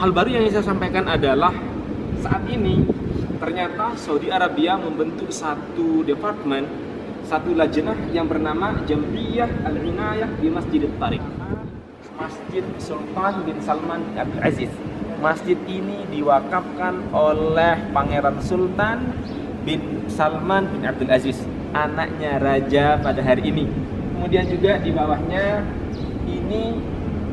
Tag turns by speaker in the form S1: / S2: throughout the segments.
S1: Hal baru yang saya sampaikan adalah saat ini ternyata Saudi Arabia membentuk satu departemen, satu lajnah yang bernama Jam'iyah Al-Inayah di Masjid Tariq, Masjid Sultan bin Salman bin Abdul Aziz. Masjid ini diwakafkan oleh Pangeran Sultan bin Salman bin Abdul Aziz, anaknya raja pada hari ini. Kemudian juga di bawahnya ini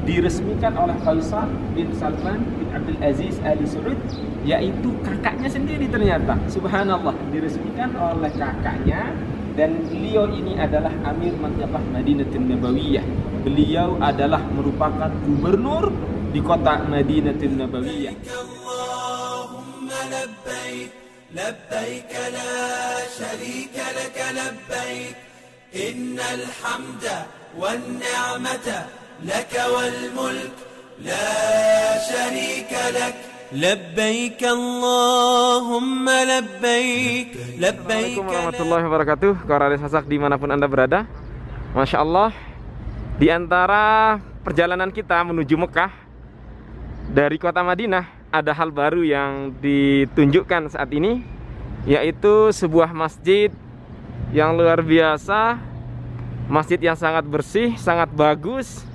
S1: diresmikan oleh Faisal bin Salman bin Abdul Aziz Ali Saud, yaitu kakaknya sendiri ternyata. Subhanallah, diresmikan oleh kakaknya, dan beliau ini adalah Amir Mantabah Madinatul Nabawiyah. Beliau adalah merupakan gubernur di kota Madinatul Nabawiyah.
S2: Allahumma labbaik labbaik la syarika lak labbaik innal hamda wan ni'mata لك والملك لا شريك لك لبيك اللهم لبيك لبيك.
S1: Assalamualaikum warahmatullahi wabarakatuh. Koralis Sasak dimanapun Anda berada, Masya Allah, di antara perjalanan kita menuju Mekah dari kota Madinah, ada hal baru yang ditunjukkan saat ini, yaitu sebuah masjid yang luar biasa. Masjid yang sangat bersih, sangat bagus.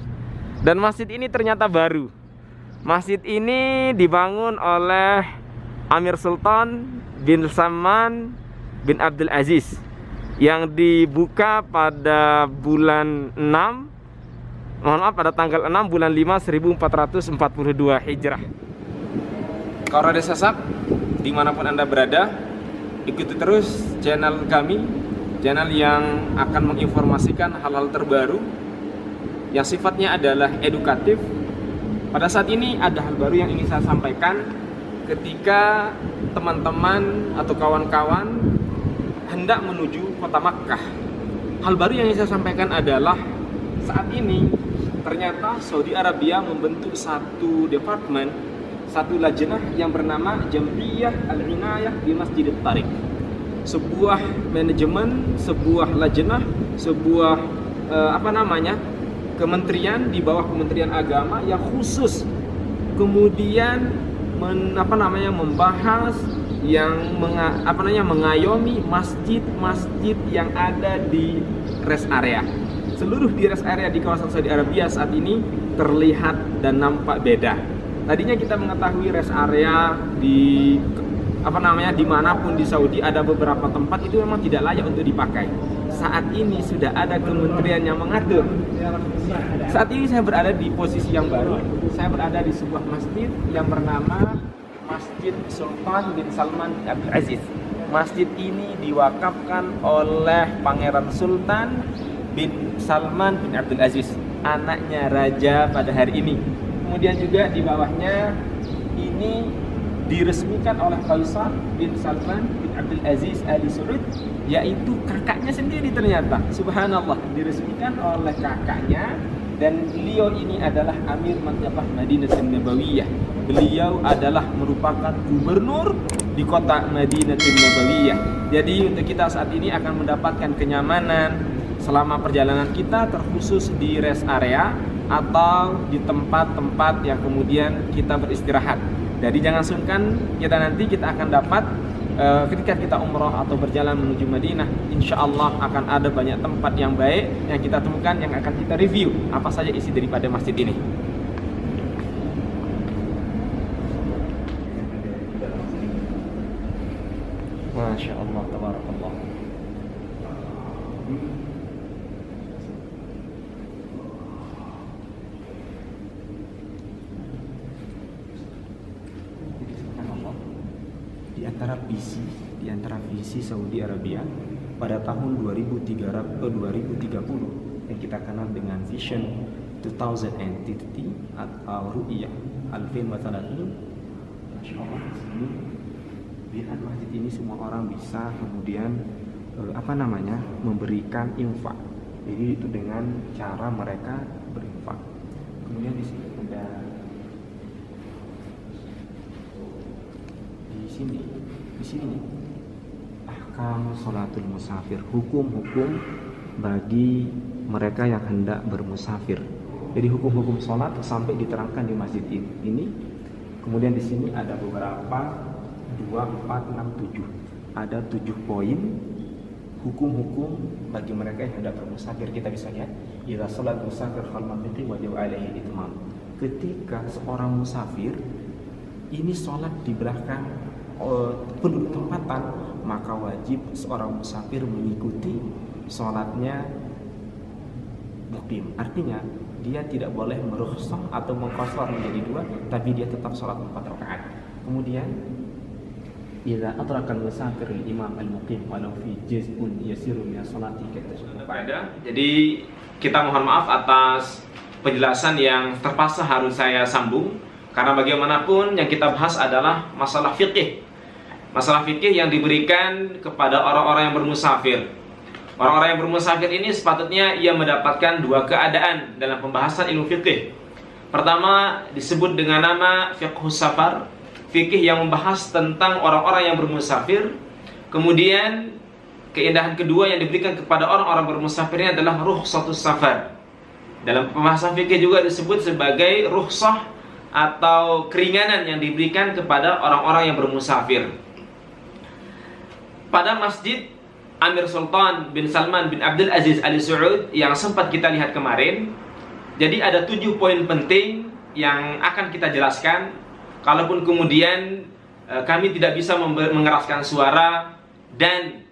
S1: Dan masjid ini ternyata baru. Masjid ini dibangun oleh Amir Sultan bin Salman bin Abdul Aziz, yang dibuka pada bulan 6, pada tanggal 6 bulan 5 1442 Hijrah. Koralis Sasak dimanapun Anda berada, ikuti terus channel kami, channel yang akan menginformasikan hal-hal terbaru yang sifatnya adalah edukatif. Pada saat ini ada hal baru yang ingin saya sampaikan ketika teman-teman atau kawan-kawan hendak menuju kota Makkah. Hal baru yang ingin saya sampaikan adalah saat ini ternyata Saudi Arabia membentuk satu departemen, satu lajnah yang bernama Jam'iyah Al-Inayah di Masjid Tariq. Sebuah manajemen, sebuah lajnah, sebuah kementerian di bawah Kementerian Agama yang khusus kemudian membahas yang mengayomi masjid-masjid yang ada di rest area. Seluruh di rest area di kawasan Saudi Arabia saat ini terlihat dan nampak beda. Tadinya kita mengetahui rest area di dimanapun di Saudi ada beberapa tempat itu memang tidak layak untuk dipakai. Saat ini sudah ada kementerian yang mengatur. Saat ini saya berada di posisi yang baru. Saya berada di sebuah masjid yang bernama Masjid Sultan bin Salman bin Abdul Aziz. Masjid ini diwakafkan oleh Pangeran Sultan bin Salman bin Abdul Aziz, anaknya raja pada hari ini. Kemudian juga di bawahnya ini diresmikan oleh Faisal bin Salman bin Abdul Aziz Ali Saud, yaitu kakaknya sendiri ternyata. Subhanallah, diresmikan oleh kakaknya, dan beliau ini adalah Amir Mantabah Madinatul Nabawiyah. Beliau adalah merupakan gubernur di kota Madinatul Nabawiyah. Jadi untuk kita saat ini akan mendapatkan kenyamanan selama perjalanan kita, terkhusus di rest area atau di tempat-tempat yang kemudian kita beristirahat. Jadi jangan sungkan, kita akan dapat ketika kita umroh atau berjalan menuju Madinah, insya Allah akan ada banyak tempat yang baik yang kita temukan, yang akan kita review apa saja isi daripada masjid ini. Masya Allah, tabarakallah. Di antara visi Saudi Arabia pada tahun 2030 yang kita kenal dengan Vision 2030 atau Ru'iyah 2030. Masya Allah, biar masjid ini semua orang bisa kemudian memberikan infak. Jadi itu dengan cara mereka berinfak. Kemudian di sini ada di sini ahkam sholatul musafir, hukum-hukum bagi mereka yang hendak bermusafir. Jadi hukum-hukum sholat sampai diterangkan di masjid ini. Kemudian di sini ada beberapa 2, 4, 6, 7. Ada 7 poin hukum-hukum bagi mereka yang hendak bermusafir. Kita bisa lihat, idza salat musafir fal maqiti wajib alaihi itmam. Ketika seorang musafir ini sholat di belakang penduduk tempatan, maka wajib seorang musafir mengikuti sholatnya muqim. Artinya dia tidak boleh merukhsah atau mengqashar menjadi 2, tapi dia tetap sholat 4 rakaat. Kemudian idza adraka al-musafir al-imam al-muqim walau fi juz'un yasiru min sholati kata. Jadi kita mohon maaf atas penjelasan yang terpaksa harus saya sambung, karena bagaimanapun yang kita bahas adalah masalah fikih. Masalah fikih yang diberikan kepada orang-orang yang bermusafir. Orang-orang yang bermusafir ini sepatutnya ia mendapatkan 2 keadaan dalam pembahasan ilmu fikih. Pertama disebut dengan nama fiqhus safar, fikih yang membahas tentang orang-orang yang bermusafir. Kemudian keindahan kedua yang diberikan kepada orang-orang bermusafir ini adalah rukhsatus safar. Dalam pembahasan fikih juga disebut sebagai rukhsah atau keringanan yang diberikan kepada orang-orang yang bermusafir. Pada Masjid Amir Sultan bin Salman bin Abdul Aziz Al Saud yang sempat kita lihat kemarin, jadi ada 7 poin penting yang akan kita jelaskan. Kalaupun kemudian kami tidak bisa mengeraskan suara, dan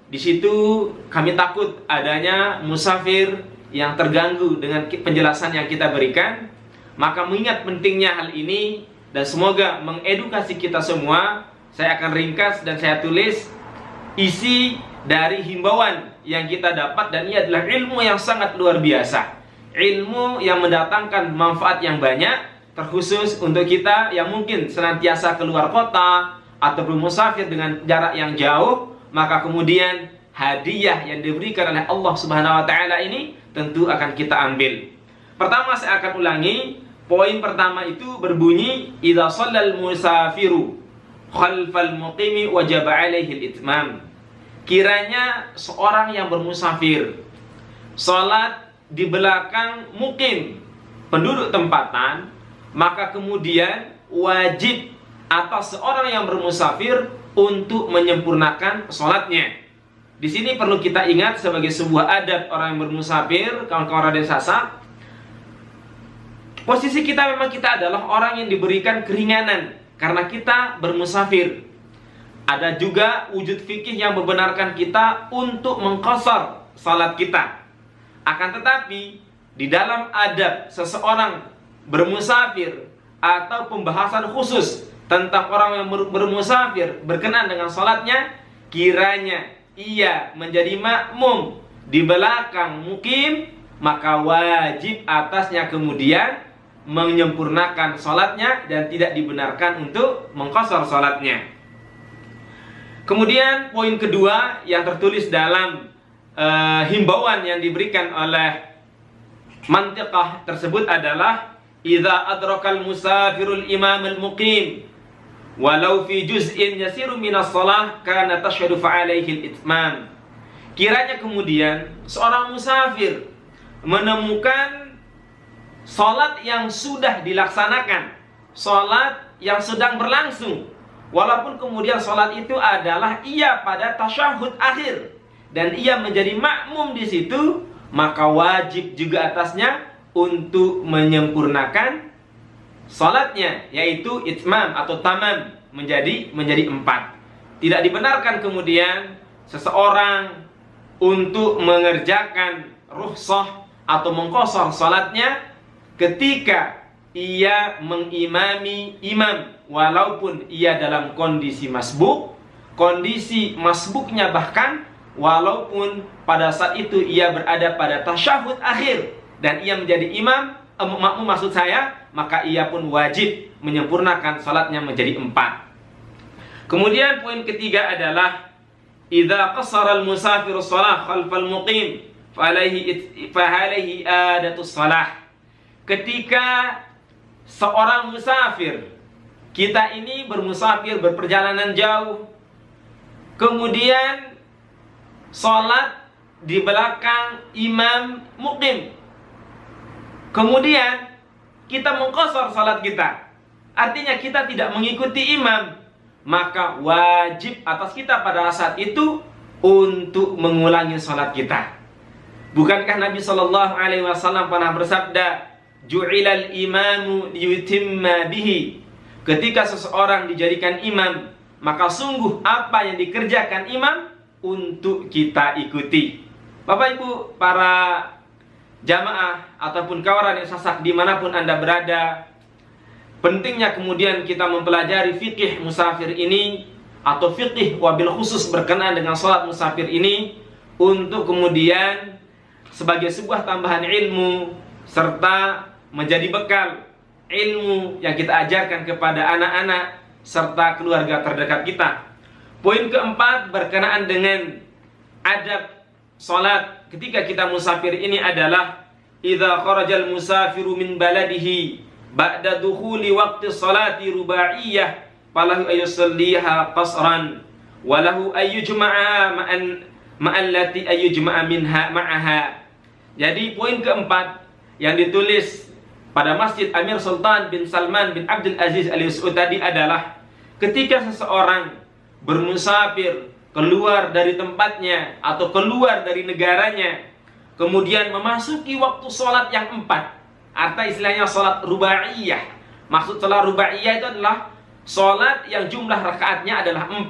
S1: di situ kami takut adanya musafir yang terganggu dengan penjelasan yang kita berikan, maka mengingat pentingnya hal ini dan semoga mengedukasi kita semua, saya akan ringkas dan saya tulis isi dari himbauan yang kita dapat, dan ini adalah ilmu yang sangat luar biasa, ilmu yang mendatangkan manfaat yang banyak, terkhusus untuk kita yang mungkin senantiasa keluar kota atau bermusafir dengan jarak yang jauh. Maka kemudian hadiah yang diberikan oleh Allah Subhanahu wa taala ini tentu akan kita ambil. Pertama, saya akan ulangi. Poin pertama itu berbunyi, idza shallal musafiru khalfal muqimi wajaba alaihi al-itmam. Kiranya seorang yang bermusafir salat di belakang mukim, penduduk tempatan, maka kemudian wajib atas seorang yang bermusafir untuk menyempurnakan salatnya. Di sini perlu kita ingat sebagai sebuah adab orang yang bermusafir, kawan-kawan Raden Sasa. Posisi kita memang kita adalah orang yang diberikan keringanan karena kita bermusafir. Ada juga wujud fikih yang membenarkan kita untuk mengqashar salat kita. Akan tetapi di dalam adab seseorang bermusafir atau pembahasan khusus tentang orang yang bermusafir berkenaan dengan salatnya, kiranya ia menjadi makmum di belakang mukim, maka wajib atasnya kemudian menyempurnakan salatnya dan tidak dibenarkan untuk mengqashar salatnya. Kemudian poin kedua yang tertulis dalam himbauan yang diberikan oleh mantiqah tersebut adalah idza adrakal musafirul imam al-muqim walau fi juz'in yasiru minas shalah kana tashhadu fa alaihi al-itmam. Kiranya kemudian seorang musafir menemukan salat yang sudah dilaksanakan, salat yang sedang berlangsung, walaupun kemudian salat itu adalah ia pada tasyahud akhir dan ia menjadi makmum di situ, maka wajib juga atasnya untuk menyempurnakan salatnya, yaitu itmam atau tamam, menjadi 4. Tidak dibenarkan kemudian seseorang untuk mengerjakan rukhsah atau mengqashar salatnya ketika ia mengimami imam, walaupun ia dalam kondisi masbuk, kondisi masbuknya bahkan walaupun pada saat itu ia berada pada tasyahud akhir dan ia menjadi imam, makmum maksud saya, maka ia pun wajib menyempurnakan salatnya menjadi 4. Kemudian poin ketiga adalah idza qassara al-musafiru shalah khalfal muqim fa alaihi adatus shalah. Ketika seorang musafir, kita ini bermusafir, berperjalanan jauh, kemudian sholat di belakang imam muqim, kemudian kita mengqashar sholat kita, artinya kita tidak mengikuti imam, maka wajib atas kita pada saat itu untuk mengulangi sholat kita. Bukankah Nabi SAW pernah bersabda, ju'ilal imamu liyutimma bihi, ketika seseorang dijadikan imam, maka sungguh apa yang dikerjakan imam untuk kita ikuti. Bapak Ibu, para jamaah ataupun kawaran yang sasak dimanapun Anda berada, pentingnya kemudian kita mempelajari fikih musafir ini, atau fikih wabil khusus berkenaan dengan sholat musafir ini, untuk kemudian sebagai sebuah tambahan ilmu, serta menjadi bekal ilmu yang kita ajarkan kepada anak-anak serta keluarga terdekat kita. Poin keempat berkenaan dengan adab sholat ketika kita musafir ini adalah idza kharajal musafiru min baladihi ba'da dukhuli waqti sholati rubaiyah falahu ayusalliha qasran walahu ayyujma'a ma'allati ayyujma'a minha ma'aha. Jadi poin keempat yang ditulis pada Masjid Amir Sultan bin Salman bin Abdul Aziz Al Saud tadi adalah ketika seseorang bermusafir keluar dari tempatnya atau keluar dari negaranya, kemudian memasuki waktu sholat yang 4, atau istilahnya sholat rubaiyah. Maksud sholat rubaiyah itu adalah sholat yang jumlah rakaatnya adalah 4,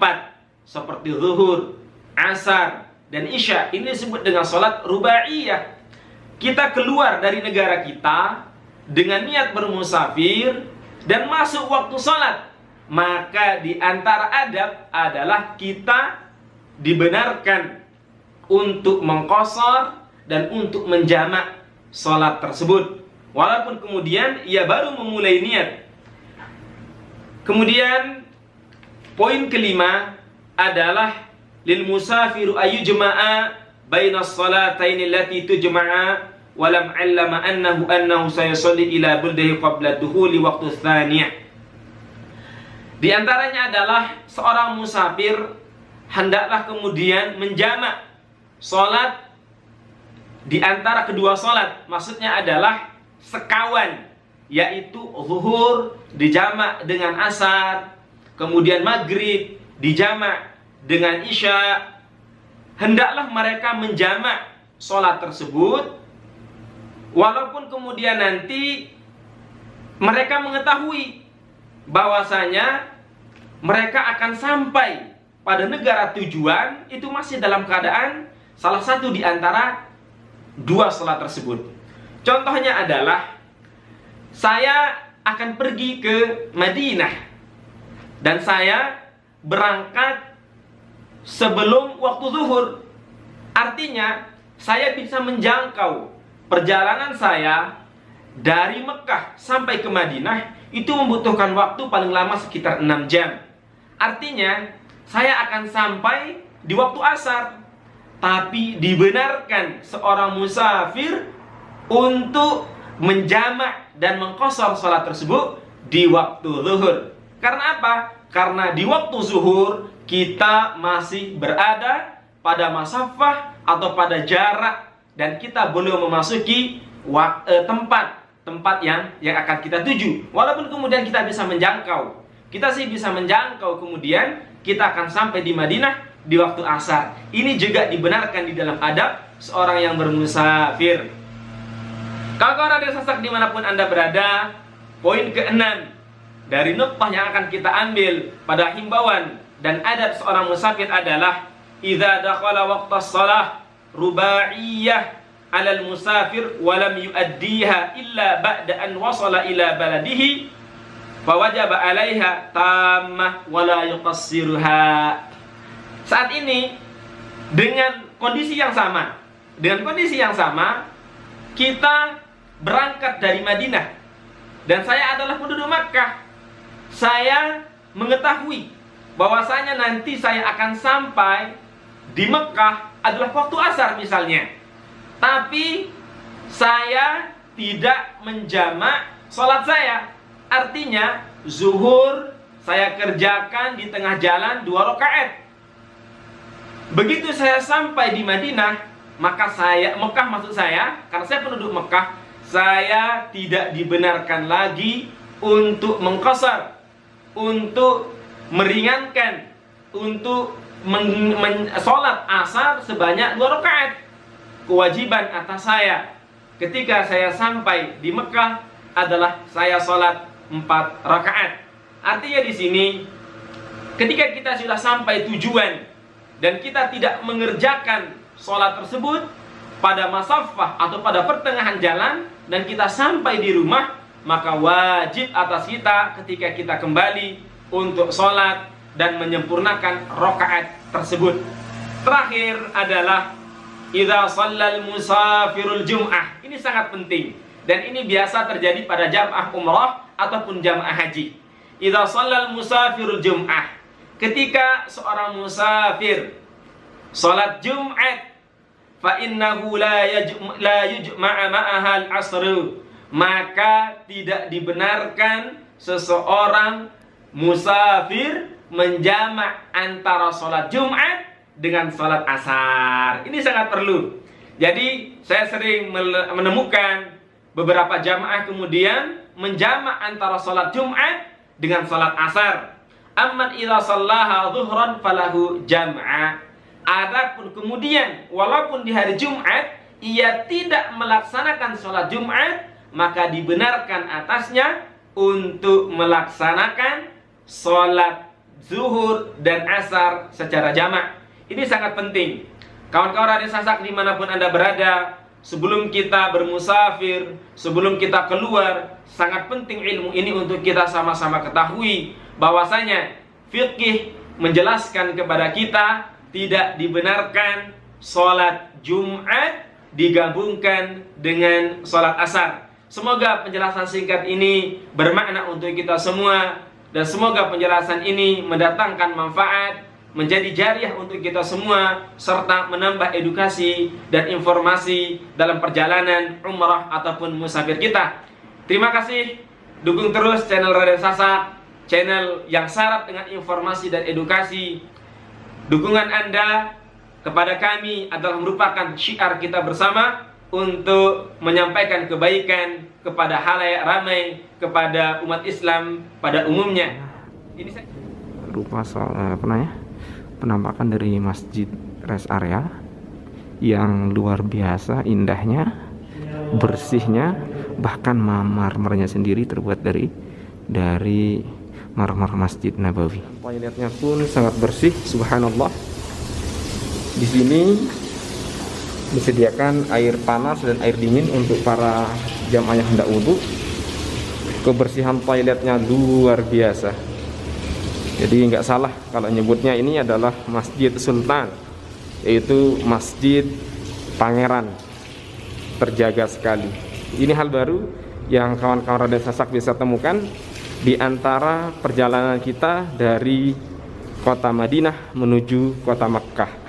S1: seperti zuhur, asar, dan isya. Ini disebut dengan sholat rubaiyah. Kita keluar dari negara kita dengan niat bermusafir dan masuk waktu sholat, maka di antara adab adalah kita dibenarkan untuk mengqashar dan untuk menjamak sholat tersebut, walaupun kemudian ia baru memulai niat. Kemudian poin kelima adalah lil musafiru ayyujma'a baina sholataini allati tujma'a walam 'allama annahu sayusalli ila buldihi qabla dukhuli waqtu tsaniyah. Di antaranya adalah seorang musafir hendaklah kemudian menjamak sholat di antara kedua sholat. Maksudnya adalah sekawan, yaitu zuhur dijamak dengan asar, kemudian maghrib dijamak dengan isya. Hendaklah mereka menjamak sholat tersebut, walaupun kemudian nanti mereka mengetahui bahwasanya mereka akan sampai pada negara tujuan itu masih dalam keadaan salah satu di antara dua sholat tersebut. Contohnya adalah saya akan pergi ke Madinah dan saya berangkat sebelum waktu zuhur. Artinya saya bisa menjangkau perjalanan saya dari Mekah sampai ke Madinah itu membutuhkan waktu paling lama sekitar 6 jam. Artinya saya akan sampai di waktu asar. Tapi dibenarkan seorang musafir untuk menjamak dan mengqashar salat tersebut di waktu zuhur. Karena apa? Karena di waktu zuhur kita masih berada pada masafah atau pada jarak, dan kita belum memasuki tempat yang akan kita tuju. Walaupun kemudian kita bisa menjangkau, kemudian kita akan sampai di Madinah di waktu asar. Ini juga dibenarkan di dalam adab seorang yang bermusafir. Kawan-kawan radio sasak dimanapun Anda berada, poin ke-6 dari nuqtah yang akan kita ambil pada himbauan dan adab seorang musafir adalah idza dakhala waqtas shalah rubaiyah 'alal musafir wa lam yuaddiha illa ba'da an wasala ila baladihi fawajaba 'alaiha tammah wa la yuqassiruha. Saat ini dengan kondisi yang sama, kita berangkat dari Madinah dan saya adalah penduduk Makkah. Saya mengetahui bahwasanya nanti saya akan sampai di Mekah adalah waktu asar misalnya. Tapi saya tidak menjamak sholat saya. Artinya zuhur saya kerjakan di tengah jalan 2 rakaat. Begitu saya sampai di Madinah, maka Mekah maksud saya, karena saya penduduk Mekah, saya tidak dibenarkan lagi untuk mengqasar, untuk meringankan, untuk sholat asar sebanyak 2 rakaat. Kewajiban atas saya ketika saya sampai di Mekah adalah saya sholat 4 rakaat. Artinya di sini, ketika kita sudah sampai tujuan dan kita tidak mengerjakan sholat tersebut pada masafah atau pada pertengahan jalan dan kita sampai di rumah, maka wajib atas kita ketika kita kembali untuk sholat dan menyempurnakan rakaat tersebut. Terakhir adalah idza shallal musafirul jum'ah. Ini sangat penting dan ini biasa terjadi pada jamaah umrah ataupun jamaah haji. Idza shallal musafirul jum'ah, ketika seorang musafir salat Jumat, fa innahu la yujma'a ma'aha al-'asr, maka tidak dibenarkan seseorang musafir menjamak antara salat Jumat dengan salat asar. Ini sangat perlu. Jadi saya sering menemukan beberapa jamaah kemudian menjamak antara salat Jumat dengan salat asar. Amman idza shallaha dhuhran falahu jam'a. Adapun kemudian walaupun di hari Jumat ia tidak melaksanakan salat Jumat, maka dibenarkan atasnya untuk melaksanakan salat zuhur dan asar secara jamak. Ini sangat penting. Kawan-kawan Raden Sasak dimanapun Anda berada, sebelum kita bermusafir, sebelum kita keluar, sangat penting ilmu ini untuk kita sama-sama ketahui bahwasanya fikih menjelaskan kepada kita tidak dibenarkan sholat Jumat digabungkan dengan sholat asar. Semoga penjelasan singkat ini bermakna untuk kita semua dan semoga penjelasan ini mendatangkan manfaat, menjadi jariah untuk kita semua, serta menambah edukasi dan informasi dalam perjalanan umrah ataupun musafir kita. Terima kasih, dukung terus channel Raden Sasak, channel yang syarat dengan informasi dan edukasi. Dukungan Anda kepada kami adalah merupakan syiar kita bersama untuk menyampaikan kebaikan kepada halayak ramai, kepada umat Islam pada umumnya. Ini saya
S3: lupa soal penampakan dari masjid rest area yang luar biasa indahnya, bersihnya, bahkan marmernya sendiri terbuat dari marmer Masjid Nabawi. Toiletnya pun sangat bersih, subhanallah. Di sini disediakan air panas dan air dingin untuk para jamaah yang hendak wudhu. Kebersihan toiletnya luar biasa. Jadi nggak salah kalau nyebutnya ini adalah Masjid Sultan, yaitu Masjid Pangeran. Terjaga sekali. Ini hal baru yang kawan-kawan Raden Sasak bisa temukan di antara perjalanan kita dari kota Madinah menuju kota Mekkah.